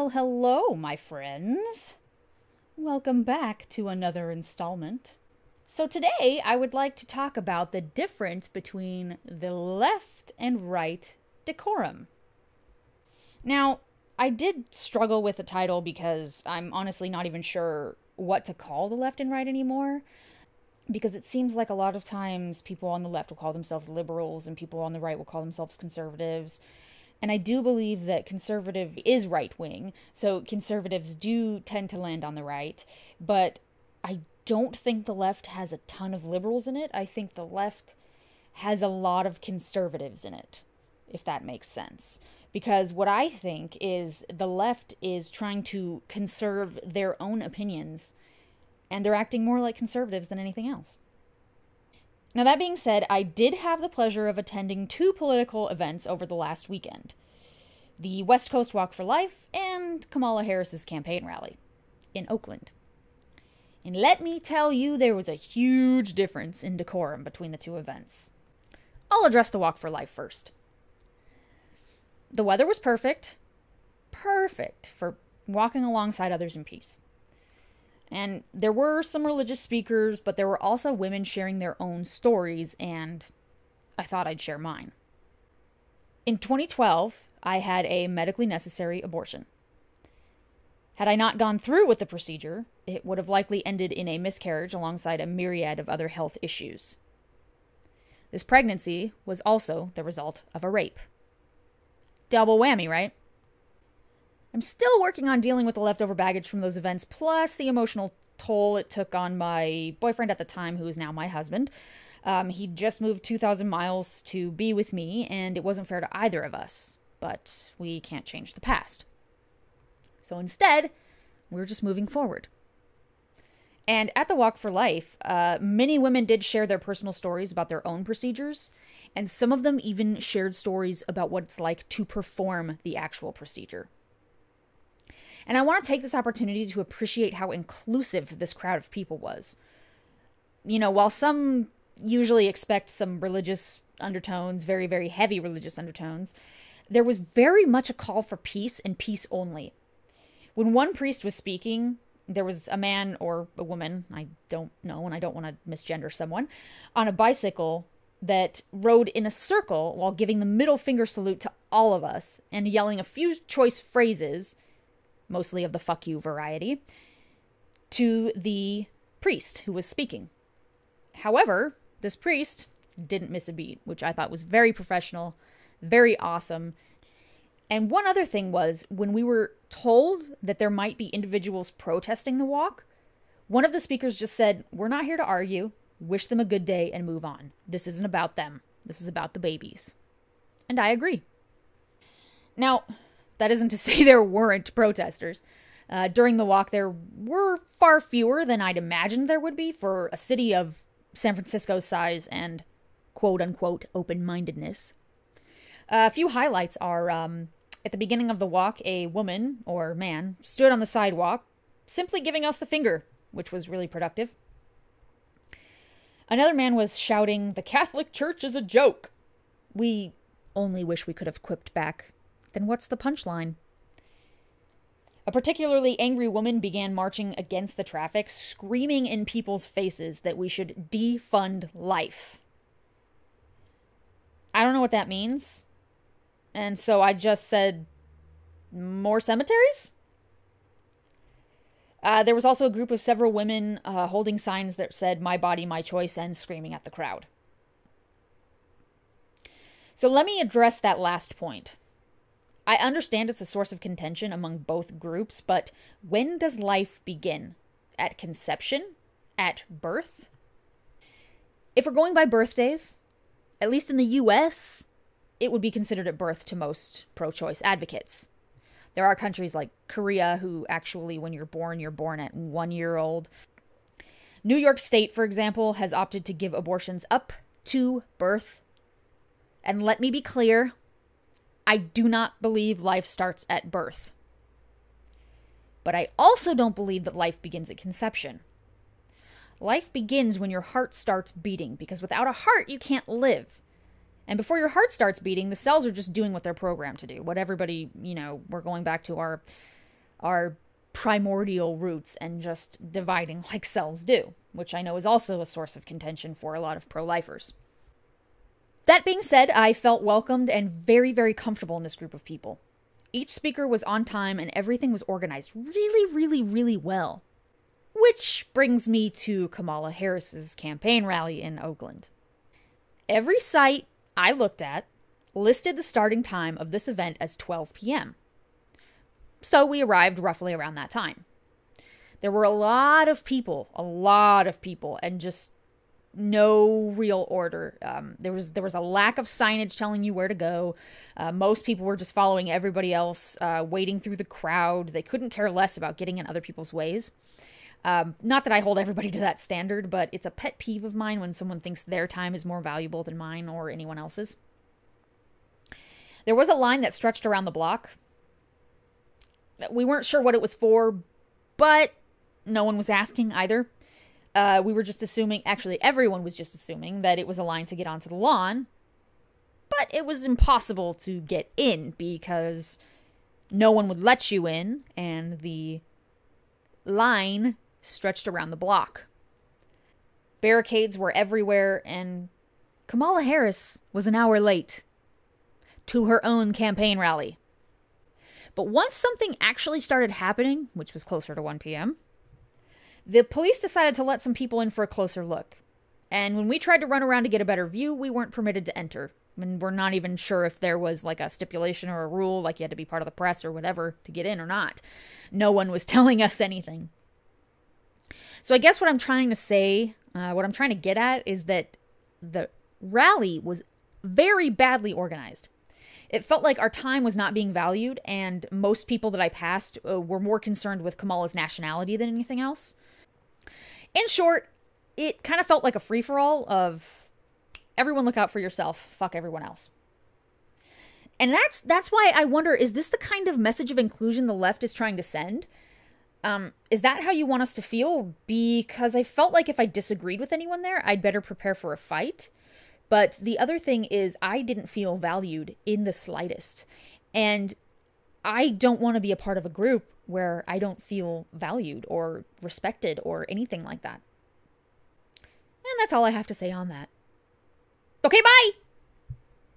Well, hello, my friends. Welcome back to another installment. So today, I would like to talk about the difference between the left and right decorum. Now, I did struggle with the title because I'm honestly not even sure what to call the left and right anymore, because it seems like a lot of times people on the left will call themselves liberals and people on the right will call themselves conservatives. And I do believe that conservative is right-wing, so conservatives do tend to land on the right, but I don't think the left has a ton of liberals in it. I think the left has a lot of conservatives in it, if that makes sense. Because what I think is the left is trying to conserve their own opinions, and they're acting more like conservatives than anything else. Now, that being said, I did have the pleasure of attending two political events over the last weekend. The West Coast Walk for Life and Kamala Harris's campaign rally in Oakland. And let me tell you, there was a huge difference in decorum between the two events. I'll address the Walk for Life first. The weather was perfect. Perfect for walking alongside others in peace. And there were some religious speakers, but there were also women sharing their own stories, and I thought I'd share mine. In 2012, I had a medically necessary abortion. Had I not gone through with the procedure, it would have likely ended in a miscarriage alongside a myriad of other health issues. This pregnancy was also the result of a rape. Double whammy, right? I'm still working on dealing with the leftover baggage from those events, plus the emotional toll it took on my boyfriend at the time, who is now my husband. He just moved 2,000 miles to be with me, and it wasn't fair to either of us. But we can't change the past. So instead, we're just moving forward. And at the Walk for Life, many women did share their personal stories about their own procedures, and some of them even shared stories about what it's like to perform the actual procedure. And I want to take this opportunity to appreciate how inclusive this crowd of people was. You know, while some usually expect some religious undertones, very, very heavy religious undertones, there was very much a call for peace and peace only. When one priest was speaking, there was a man or a woman, I don't know, and I don't want to misgender someone, on a bicycle that rode in a circle while giving the middle finger salute to all of us and yelling a few choice phrases, mostly of the fuck you variety, to the priest who was speaking. However, this priest didn't miss a beat, which I thought was very professional, very awesome. And one other thing was, when we were told that there might be individuals protesting the walk, one of the speakers just said, "We're not here to argue, wish them a good day and move on. This isn't about them. This is about the babies." And I agree. Now, that isn't to say there weren't protesters. During the walk, there were far fewer than I'd imagined there would be for a city of San Francisco's size and quote-unquote open-mindedness. A few highlights are, at the beginning of the walk, a woman, or man, stood on the sidewalk, simply giving us the finger, which was really productive. Another man was shouting, "The Catholic Church is a joke." We only wish we could have quipped back, "Then what's the punchline?" A particularly angry woman began marching against the traffic, screaming in people's faces that we should defund life. I don't know what that means. And so I just said, more cemeteries? There was also a group of several women holding signs that said, "My body, my choice," and screaming at the crowd. So let me address that last point. I understand it's a source of contention among both groups, but when does life begin? At conception? At birth? If we're going by birthdays, at least in the US, it would be considered at birth to most pro-choice advocates. There are countries like Korea who actually, when you're born at 1 year old. New York State, for example, has opted to give abortions up to birth. And let me be clear, I do not believe life starts at birth. But I also don't believe that life begins at conception. Life begins when your heart starts beating, because without a heart, you can't live. And before your heart starts beating, the cells are just doing what they're programmed to do. What everybody, we're going back to our our primordial roots and just dividing like cells do, which I know is also a source of contention for a lot of pro-lifers. That being said, I felt welcomed and very, very comfortable in this group of people. Each speaker was on time and everything was organized really, really, really well. Which brings me to Kamala Harris's campaign rally in Oakland. Every site I looked at listed the starting time of this event as 12 p.m. So we arrived roughly around that time. There were a lot of people, and just no real order. There was a lack of signage telling you where to go. Most people were just following everybody else, wading through the crowd. They couldn't care less about getting in other people's ways. Not that I hold everybody to that standard, but it's a pet peeve of mine when someone thinks their time is more valuable than mine or anyone else's. There was a line that stretched around the block. We weren't sure what it was for, but no one was asking either. We were just assuming, actually everyone was just assuming that it was a line to get onto the lawn, but it was impossible to get in because no one would let you in, and the line stretched around the block. Barricades were everywhere, and Kamala Harris was an hour late to her own campaign rally. But once something actually started happening, which was closer to 1 p.m., the police decided to let some people in for a closer look. And when we tried to run around to get a better view, we weren't permitted to enter. And we're not even sure if there was like a stipulation or a rule, like you had to be part of the press or whatever to get in or not. No one was telling us anything. So I guess what I'm trying to say, what I'm trying to get at is that the rally was very badly organized. It felt like our time was not being valued, and most people that I passed were more concerned with Kamala's nationality than anything else. In short, it kind of felt like a free-for-all of everyone look out for yourself, fuck everyone else. And that's why I wonder, is this the kind of message of inclusion the left is trying to send? Is that how you want us to feel? Because I felt like if I disagreed with anyone there, I'd better prepare for a fight. But the other thing is I didn't feel valued in the slightest. And I don't want to be a part of a group where I don't feel valued or respected or anything like that. And that's all I have to say on that. Okay, bye!